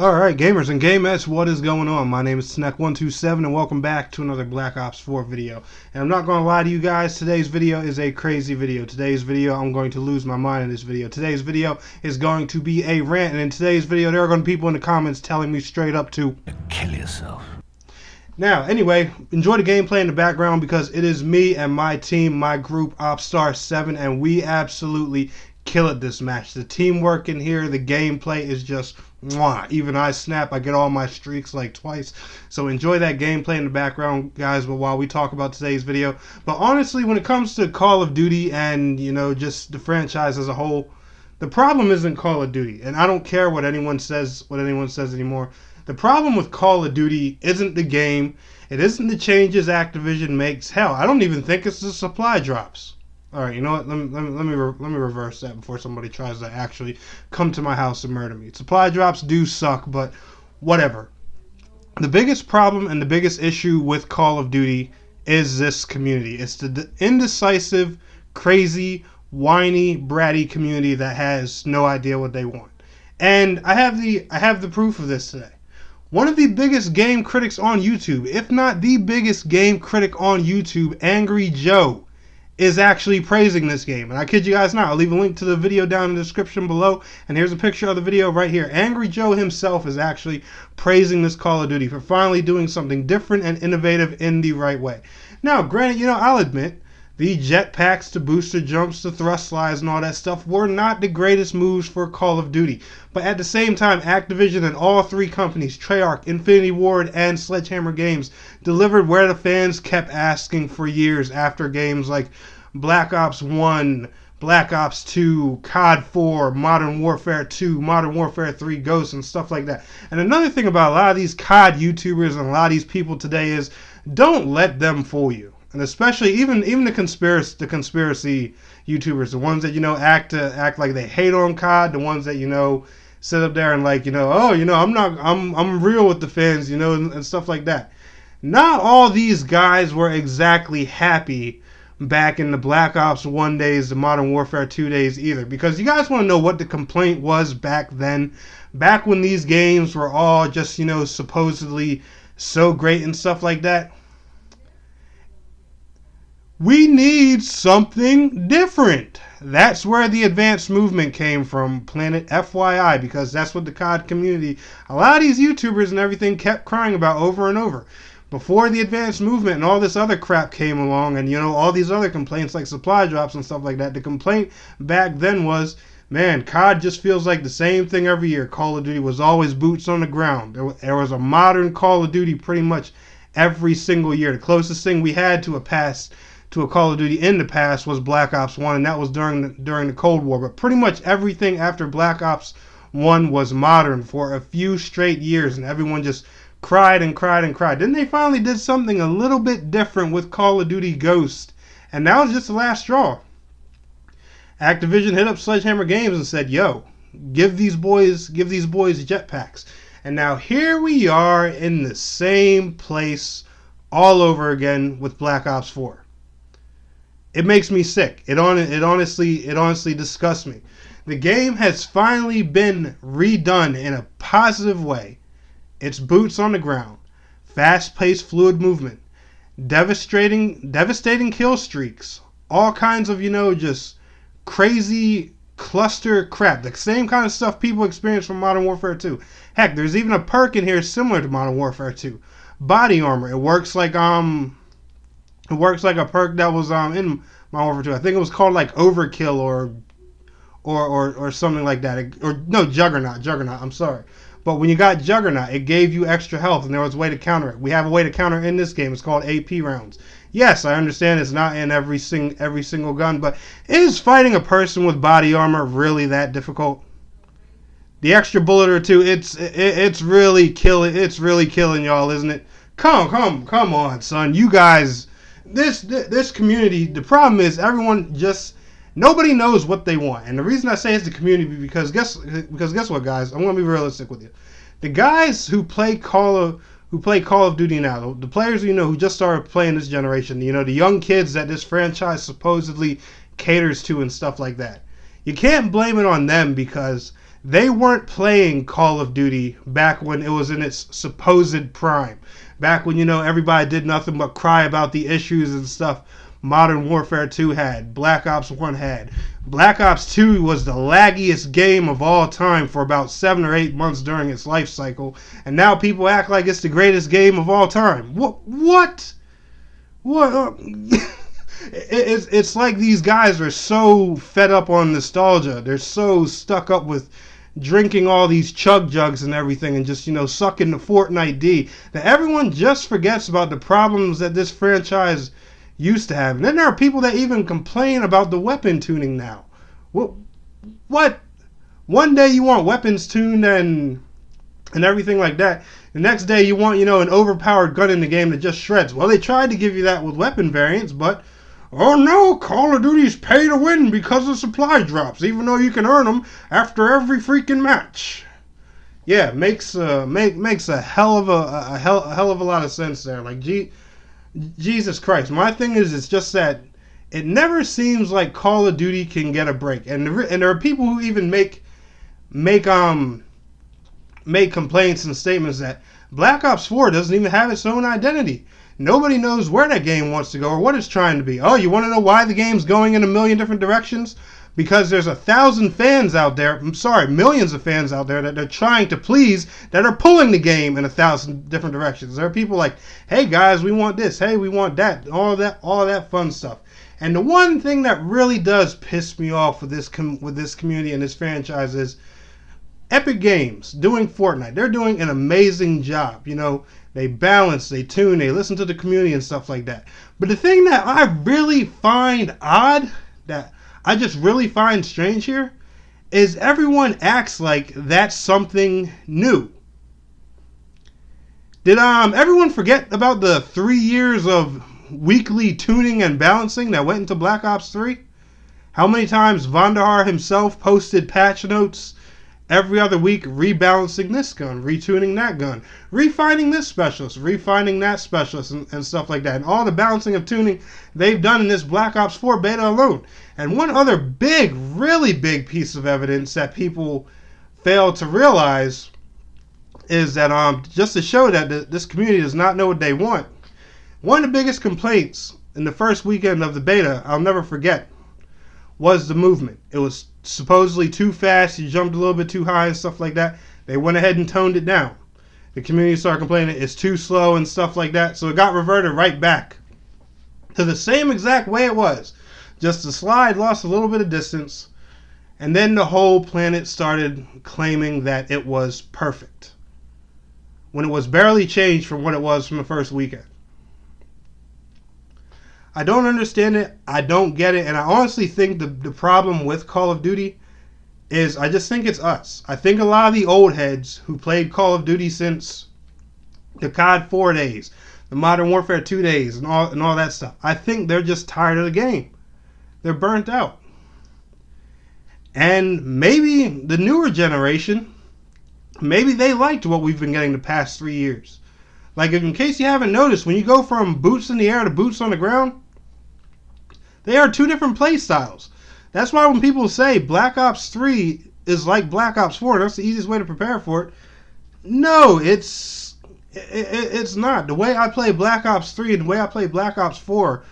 Alright, gamers and gamettes, what is going on? My name is Sneck127 and welcome back to another Black Ops 4 video. And I'm not going to lie to you guys, today's video is a crazy video. Today's video, I'm going to lose my mind in this video. Today's video is going to be a rant, and in today's video, there are going to be people in the comments telling me straight up to kill yourself. Now, anyway, enjoy the gameplay in the background because it is me and my team, my group, Opstar 7, and we absolutely kill it this match. The teamwork in here, the gameplay is just mwah. Even I snap, I get all my streaks like twice. So enjoy that gameplay in the background, guys, but while we talk about today's video. But honestly, when it comes to Call of Duty and, you know, just the franchise as a whole, the problem isn't Call of Duty. And I don't care what anyone says anymore. The problem with Call of Duty isn't the game. It isn't the changes Activision makes. Hell, I don't even think it's the supply drops. Alright, you know what? Let me reverse that before somebody tries to actually come to my house and murder me. Supply drops do suck, but whatever. The biggest problem and the biggest issue with Call of Duty is this community. It's the indecisive, crazy, whiny, bratty community that has no idea what they want. And I have the proof of this today. One of the biggest game critics on YouTube, if not the biggest game critic on YouTube, Angry Joe, is actually praising this game. And I kid you guys not, I'll leave a link to the video down in the description below, and here's a picture of the video right here. Angry Joe himself is actually praising this Call of Duty for finally doing something different and innovative in the right way. Now, granted, you know, I'll admit, the jetpacks, the booster jumps, the thrust slides, and all that stuff were not the greatest moves for Call of Duty. But at the same time, Activision and all three companies, Treyarch, Infinity Ward, and Sledgehammer Games, delivered where the fans kept asking for years after games like Black Ops 1, Black Ops 2, COD 4, Modern Warfare 2, Modern Warfare 3, Ghosts, and stuff like that. And another thing about a lot of these COD YouTubers and a lot of these people today is, don't let them fool you. And especially even the conspiracy YouTubers, the ones that, you know, act like they hate on COD, the ones that, you know, sit up there and like, you know, oh, you know, I'm real with the fans, you know, and stuff like that. Not all these guys were exactly happy back in the Black Ops 1 days, the Modern Warfare 2 days either, because you guys want to know what the complaint was back then, back when these games were all just, you know, supposedly so great and stuff like that. We need something different. That's where the advanced movement came from, Planet FYI, because that's what the COD community, a lot of these YouTubers and everything kept crying about over and over. Before the advanced movement and all this other crap came along and, you know, all these other complaints like supply drops and stuff like that, the complaint back then was, man, COD just feels like the same thing every year. Call of Duty was always boots on the ground. There was a modern Call of Duty pretty much every single year. The closest thing we had to a Call of Duty in the past was Black Ops 1, and that was during the Cold War. But pretty much everything after Black Ops 1 was modern for a few straight years, and everyone just cried and cried and cried. Then they finally did something a little bit different with Call of Duty Ghost, and that was just the last straw. Activision hit up Sledgehammer Games and said, yo, give these boys jetpacks. And now here we are in the same place all over again with Black Ops 4. It makes me sick. It honestly disgusts me. The game has finally been redone in a positive way. It's boots on the ground, fast-paced fluid movement, devastating kill streaks, all kinds of, you know, just crazy cluster crap. The same kind of stuff people experience from Modern Warfare 2. Heck, there's even a perk in here similar to Modern Warfare 2. Body armor. It works like a perk that was in Modern Warfare 2. I think it was called like Overkill or something like that. Juggernaut. I'm sorry. But when you got Juggernaut, it gave you extra health, and there was a way to counter it. We have a way to counter in this game. It's called AP rounds. Yes, I understand it's not in every single gun, but is fighting a person with body armor really that difficult? The extra bullet or two, it's really killing y'all, isn't it? Come on, son. You guys, this community, the problem is nobody knows what they want. And the reason I say it's the community because guess what, guys? I'm going to be realistic with you. The guys who play Call of Duty now, the players, you know, who just started playing this generation, you know, the young kids that this franchise supposedly caters to and stuff like that. You can't blame it on them because They weren't playing Call of Duty back when it was in its supposed prime. Back when, everybody did nothing but cry about the issues and stuff Modern Warfare 2 had, Black Ops 1 had. Black Ops 2 was the laggiest game of all time for about 7 or 8 months during its life cycle, and now people act like it's the greatest game of all time. What? It's like these guys are so fed up on nostalgia. They're so stuck up with drinking all these chug jugs and everything and just, sucking the Fortnite D that everyone just forgets about the problems that this franchise used to have. And then there are people that even complain about the weapon tuning now. What? One day you want weapons tuned and everything like that. The next day you want, an overpowered gun in the game that just shreds. Well, they tried to give you that with weapon variants, but oh no, Call of Duty's pay to win because of supply drops, even though you can earn them after every freaking match. Yeah, makes a hell of a lot of sense there. Like, Jesus Christ. My thing is, it's just that it never seems like Call of Duty can get a break, and there are people who even make complaints and statements that Black Ops 4 doesn't even have its own identity. Nobody knows where that game wants to go or what it's trying to be. Oh, you want to know why the game's going in a million different directions? Because there's 1,000 fans out there, millions of fans out there that they're trying to please, that are pulling the game in 1,000 different directions. There are people like, hey guys, we want this, hey, we want that, all of that fun stuff. And the one thing that really does piss me off with this community and this franchise is Epic Games doing Fortnite. They're doing an amazing job. They balance, they tune, they listen to the community and stuff like that. But the thing that I really find odd, that I just really find strange here, is everyone acts like that's something new. Did everyone forget about the 3 years of weekly tuning and balancing that went into Black Ops 3? How many times Vandahar himself posted patch notes every other week, rebalancing this gun, retuning that gun, refining this specialist, refining that specialist, and stuff like that. And all the balancing of tuning they've done in this Black Ops 4 beta alone. And one other really big piece of evidence that people fail to realize is that just to show that this community does not know what they want, one of the biggest complaints in the first weekend of the beta, I'll never forget, was the movement. It was supposedly too fast, you jumped a little bit too high and stuff like that. They went ahead and toned it down. The community started complaining it's too slow and stuff like that, so it got reverted right back to the same exact way it was. Just the slide lost a little bit of distance, and then the whole planet started claiming that it was perfect, when it was barely changed from what it was from the first weekend. I don't understand it. I don't get it. And I honestly think the problem with Call of Duty is I just think it's us. I think a lot of the old heads who played Call of Duty since the COD 4 days, the Modern Warfare 2 days, and all that stuff, I think they're just tired of the game. They're burnt out. And maybe the newer generation, maybe they liked what we've been getting the past 3 years. Like, in case you haven't noticed, when you go from boots in the air to boots on the ground, they are two different play styles. That's why when people say Black Ops 3 is like Black Ops 4, that's the easiest way to prepare for it. No, it's not. The way I play Black Ops 3 and the way I play Black Ops 4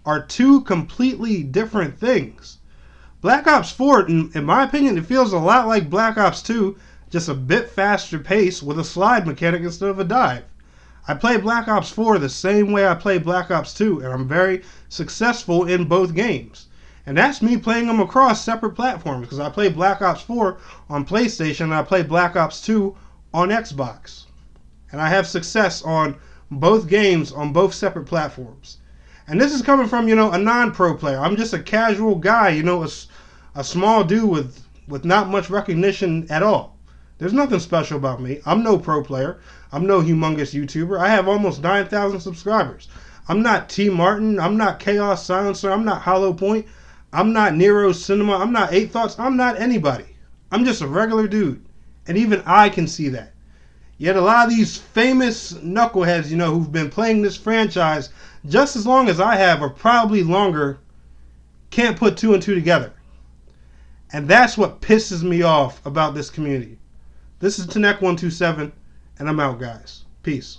are two completely different things. Black Ops 4, in my opinion, it feels a lot like Black Ops 2, just a bit faster pace with a slide mechanic instead of a dive. I play Black Ops 4 the same way I play Black Ops 2, and I'm very successful in both games. And that's me playing them across separate platforms, because I play Black Ops 4 on PlayStation and I play Black Ops 2 on Xbox. And I have success on both games on both separate platforms. And this is coming from, a non-pro player. I'm just a casual guy, a small dude with not much recognition at all. There's nothing special about me. I'm no pro player. I'm no humongous YouTuber. I have almost 9,000 subscribers. I'm not T. Martin. I'm not Chaos Silencer. I'm not Hollow Point. I'm not Nero Cinema. I'm not 8 Thoughts. I'm not anybody. I'm just a regular dude. And even I can see that. Yet a lot of these famous knuckleheads, who've been playing this franchise just as long as I have, or probably longer, can't put 2 and 2 together. And that's what pisses me off about this community. This is Tanek127, and I'm out, guys. Peace.